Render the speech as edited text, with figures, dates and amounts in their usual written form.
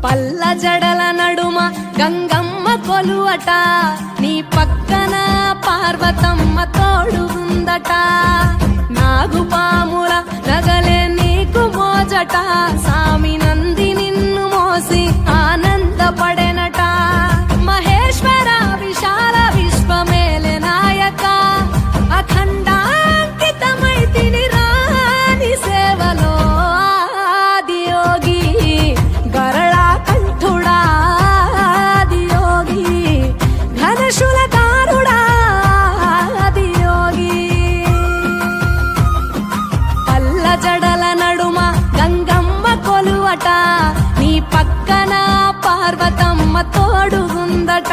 పల్ల జడల నడుమ గంగమ్మ కొలువట, నీ పక్కన పార్వతమ్మ తోడు ఉందట. నాగుపాముల నగలే నీకు మోజట, సామి నంది నిన్ను మోసి ఆనందపడెనట. మహేశ్వర విశాల విశ్వమేలె నాయక, అఖండాంకితమై తిని రాని సేవలో ఆదియోగి. గరళా కంఠుడా ఆదియోగి, ఘనశూలధారుడా ఆదియోగి. పల్ల జడల నడుమ గంగమ్మ కొలువట, నీ పక్కన పార్వతమ్మ తోడు ఉందట.